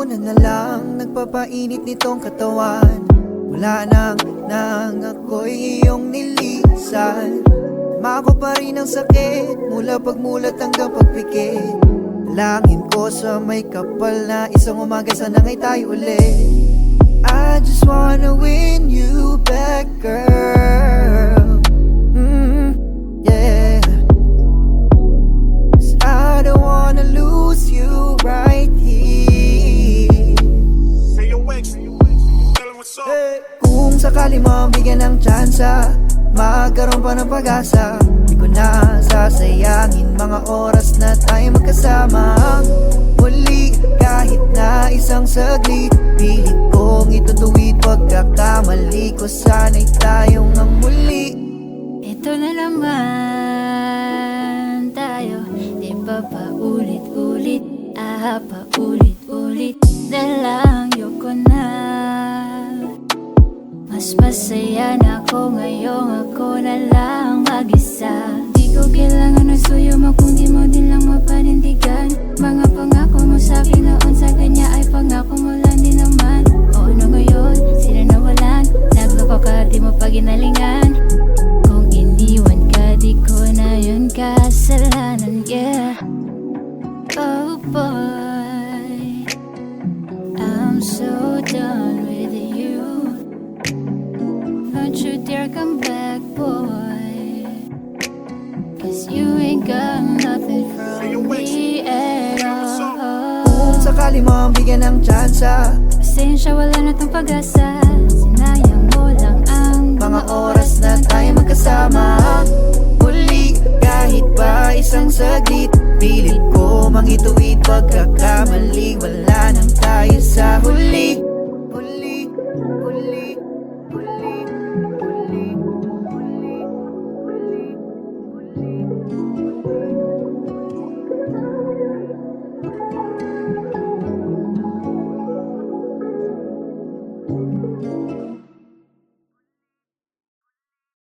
muna na lang nagpapainit nitong katawan. Wala nang ako'y iyong nilisan. Mako pa rin ang sakit mula pagmulat hanggang pagpikit. Langin ko sa may kapal na isang umaga sana nga'y tayo ulit. I just wanna win you back, girl. Yeah. 'Cause I don't wanna lose you right here. Hey, yo, X, tell him what's up. Kung sakali mo bigyan ng tsansa, magkaroon pa ng pag-asa. Di ko na sasayangin mga oras na tayo magkasama. Muli kahit na isang saglit, pilit kong itutuwid pagkakamali ko. Sana'y tayong ang muli. Ito na naman tayo, di ba paulit-ulit, paulit-ulit na lang, yoko na. Mas masaya na ako ngayong ako na lang mag-isa. Di ko kailangan ng suyo mo kung di mo din lang mapanindigan. Mga pangako mo sabi noon sa kanya ay pangako mo lang din naman. O ano ngayon, sila nawalan, nagloko ka di mo pa ginalingan. Kung iniwan ka di ko na yun kasalanan, yeah. Oh boy, I'm so done with you. Don't you dare come back, boy, 'cause you ain't got nothing from me at all. Kung sakali mo bigyan ng tsansa, Pasensya, wala na tong pag-asa. Sinayang mo lang ang mga oras na tayo magkasama. Muli kahit pa isang saglit, pilit ko mang ituwid pagkakamali. Wala nang tayo sa huli.